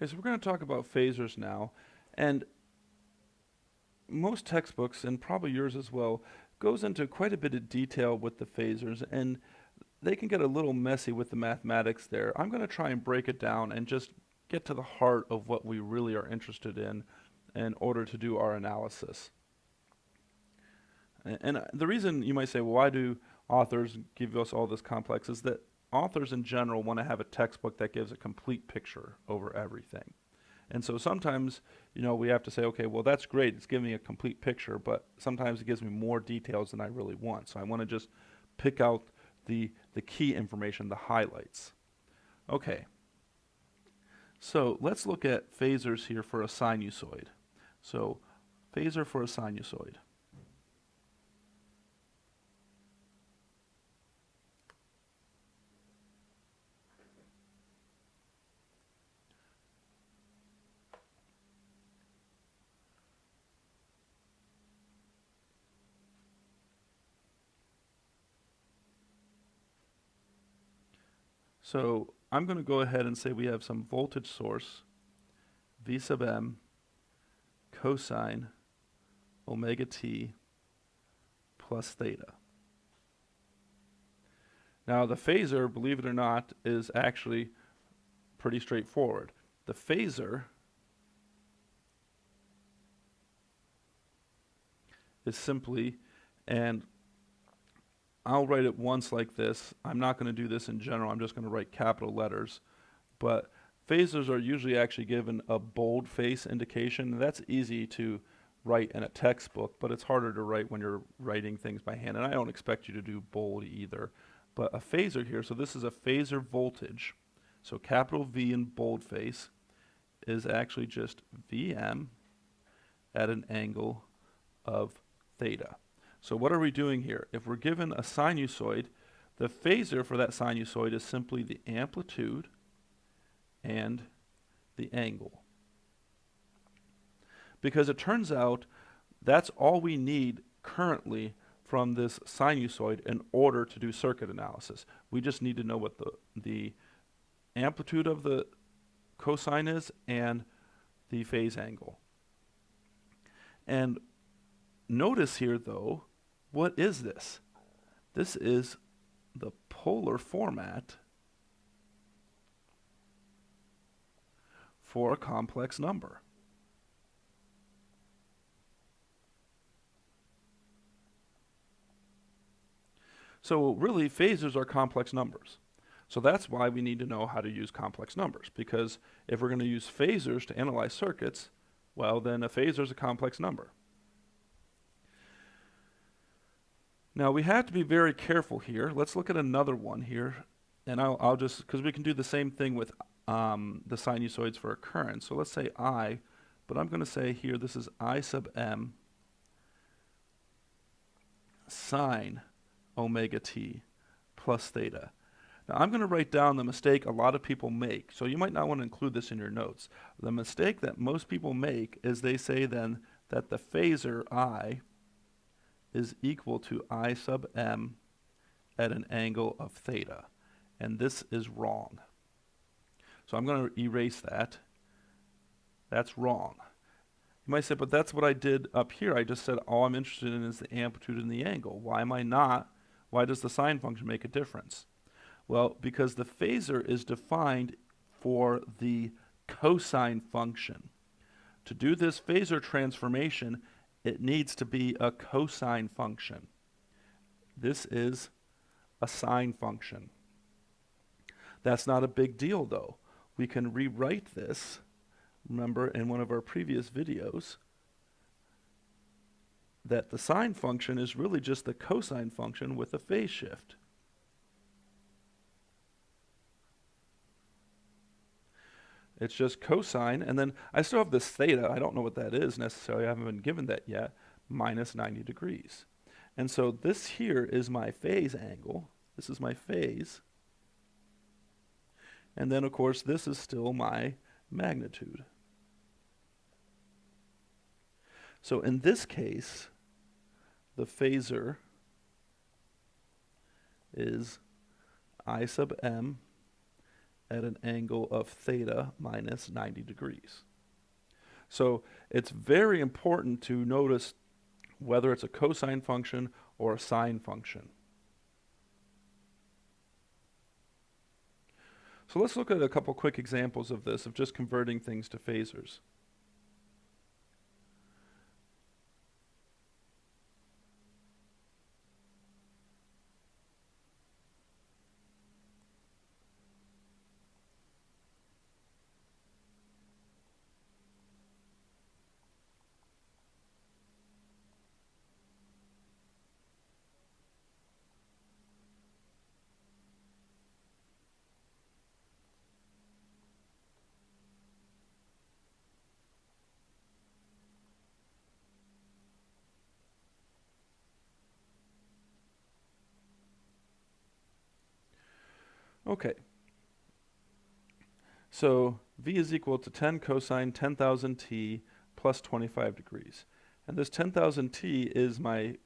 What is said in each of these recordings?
Okay, so we're going to talk about phasors now, and most textbooks, and probably yours as well, goes into quite a bit of detail with the phasors, and they can get a little messy with the mathematics there. I'm going to try and break it down and just get to the heart of what we really are interested in order to do our analysis. And the reason you might say, well, why do authors give us all this complex, is that authors in general want to have a textbook that gives a complete picture over everything. And so sometimes, we have to say, okay, well, that's great, it's giving me a complete picture, but sometimes it gives me more details than I really want. So I want to just pick out the key information, the highlights. Okay, so let's look at phasors here for a sinusoid. So phasor for a sinusoid. So I'm going to go ahead and say we have some voltage source, V sub m, cosine omega t plus theta. Now the phasor, believe it or not, is actually pretty straightforward. The phasor is simply, and I'll write it once like this. I'm not going to do this in general. I'm just going to write capital letters. But phasors are usually actually given a boldface indication. That's easy to write in a textbook, but it's harder to write when you're writing things by hand. And I don't expect you to do bold either. But a phasor here, so this is a phasor voltage. So capital V in boldface is actually just Vm at an angle of theta. So what are we doing here? If we're given a sinusoid, the phasor for that sinusoid is simply the amplitude and the angle. Because it turns out that's all we need currently from this sinusoid in order to do circuit analysis. We just need to know what the amplitude of the cosine is and the phase angle. And notice here though, what is this? This is the polar format for a complex number. So really, phasors are complex numbers. So that's why we need to know how to use complex numbers, because if we're going to use phasors to analyze circuits, well, then a phasor is a complex number. Now we have to be very careful here. Let's look at another one here, and I'll just, because we can do the same thing with the sinusoids for a current. So let's say I, but I'm going to say here this is I sub m sine omega t plus theta. Now I'm going to write down the mistake a lot of people make, so you might not want to include this in your notes. The mistake that most people make is they say then that the phasor I is equal to I sub m at an angle of theta. And this is wrong. So I'm going to erase that. That's wrong. You might say, but that's what I did up here. I just said all I'm interested in is the amplitude and the angle. Why am I not? Why does the sine function make a difference? Well, because the phasor is defined for the cosine function. To do this phasor transformation, it needs to be a cosine function. This is a sine function. That's not a big deal though. We can rewrite this, remember in one of our previous videos, that the sine function is really just the cosine function with a phase shift. It's just cosine, and then I still have this theta. I don't know what that is necessarily. I haven't been given that yet. Minus 90 degrees. And so this here is my phase angle. This is my phase. And then, of course, this is still my magnitude. So in this case, the phasor is I sub m at an angle of theta minus 90 degrees. So it's very important to notice whether it's a cosine function or a sine function. So let's look at a couple quick examples of this, of just converting things to phasors. Okay. So V is equal to 10 cosine 10,000 t plus 25 degrees. And this 10,000 t is my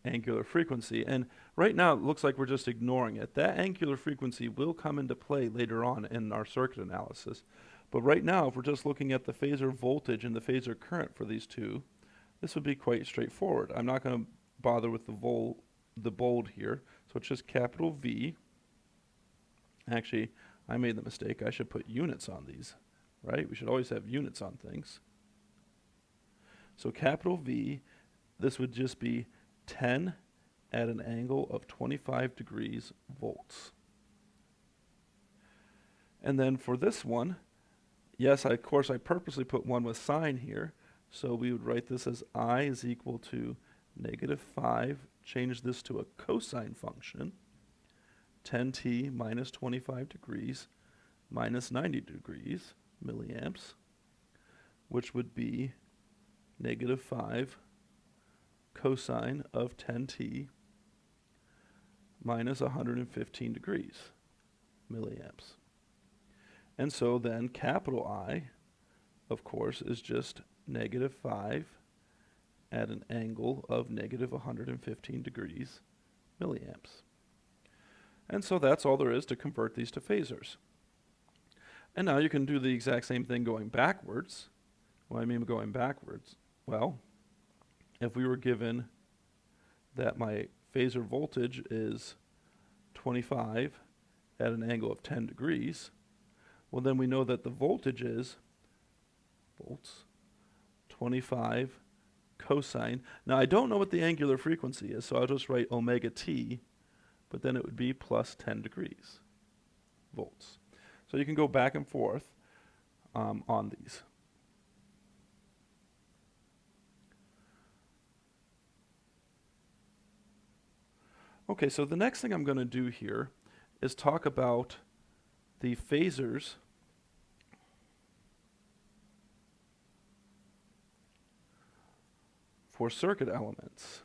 angular frequency. And right now it looks like we're just ignoring it. That angular frequency will come into play later on in our circuit analysis. But right now, if we're just looking at the phasor voltage and the phasor current for these two, this would be quite straightforward. I'm not going to bother with the bold here. So it's just capital V. Actually, I made the mistake. I should put units on these, right? We should always have units on things. So capital V, this would just be 10 at an angle of 25 degrees volts. And then for this one, yes, of course, I purposely put one with sine here. So we would write this as I is equal to -5, change this to a cosine function, 10t minus 25 degrees minus 90 degrees milliamps, which would be -5 cosine of 10t minus 115 degrees milliamps. And so then capital I, of course, is just -5 at an angle of -115 degrees milliamps. And so that's all there is to convert these to phasors. And now you can do the exact same thing going backwards. What do I mean by going backwards? Well, if we were given that my phasor voltage is 25 at an angle of 10 degrees, well then we know that the voltage is volts 25 cosine. Now I don't know what the angular frequency is, so I'll just write omega t, but then it would be plus 10 degrees volts. So you can go back and forth on these. Okay, so the next thing I'm going to do here is talk about the phasors for circuit elements.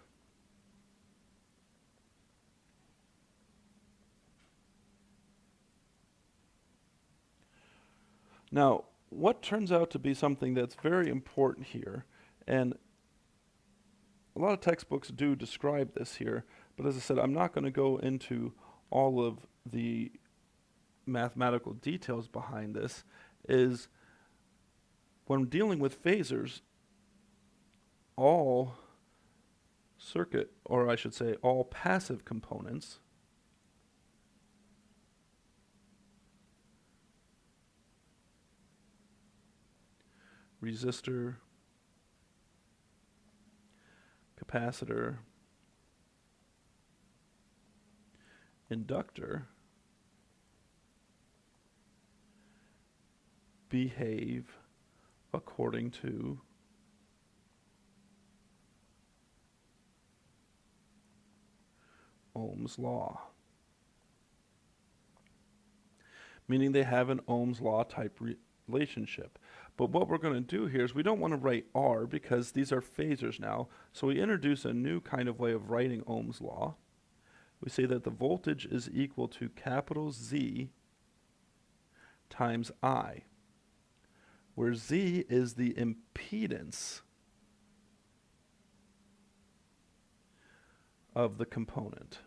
Now, what turns out to be something that's very important here, and a lot of textbooks do describe this here, but as I said, I'm not going to go into all of the mathematical details behind this, is when dealing with phasors, all circuit, or I should say all passive components, resistor, capacitor, inductor, behave according to Ohm's law. Meaning they have an Ohm's law type relationship. But what we're going to do here is we don't want to write R because these are phasors now. So we introduce a new kind of way of writing Ohm's law. We say that the voltage is equal to capital Z times I, where Z is the impedance of the component.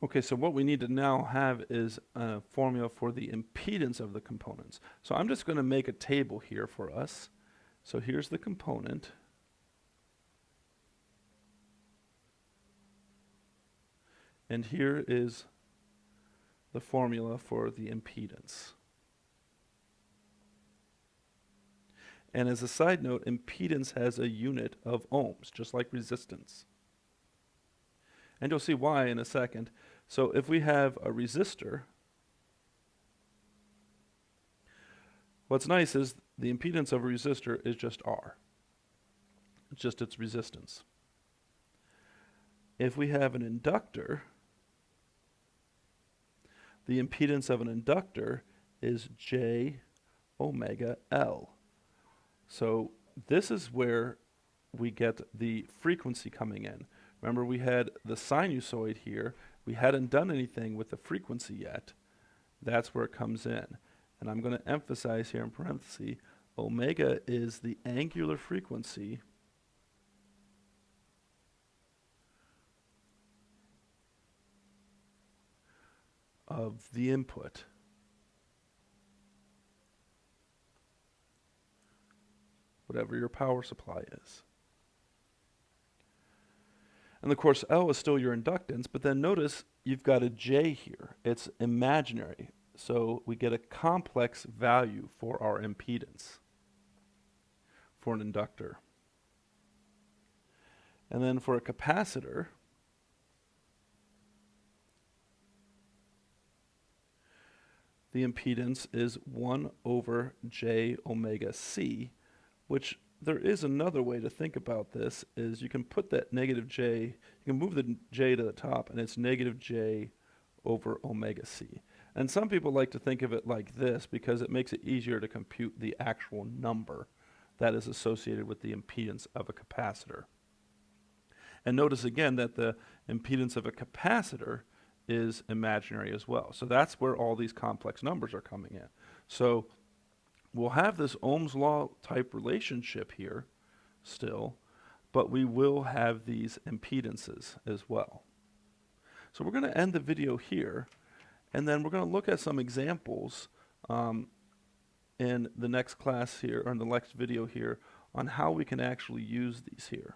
Okay, so what we need to now have is a formula for the impedance of the components. So I'm just going to make a table here for us. So here's the component. And here is the formula for the impedance. And as a side note, impedance has a unit of ohms, just like resistance. And you'll see why in a second. So if we have a resistor, what's nice is the impedance of a resistor is just R. It's just its resistance. If we have an inductor, the impedance of an inductor is J omega L. So this is where we get the frequency coming in. Remember, we had the sinusoid here. We hadn't done anything with the frequency yet. That's where it comes in. And I'm going to emphasize here in parentheses, omega is the angular frequency of the input. Whatever your power supply is. And of course, L is still your inductance, but then notice you've got a J here. It's imaginary. So we get a complex value for our impedance for an inductor. And then for a capacitor, the impedance is 1 over J omega C, which there is another way to think about this, is you can put that negative J, you can move the J to the top, and it's negative J over omega C. And some people like to think of it like this because it makes it easier to compute the actual number that is associated with the impedance of a capacitor. And notice again that the impedance of a capacitor is imaginary as well. So that's where all these complex numbers are coming in. So we'll have this Ohm's law type relationship here still, but we will have these impedances as well. So we're going to end the video here, and then we're going to look at some examples in the next class here, or in the next video here, on how we can actually use these here.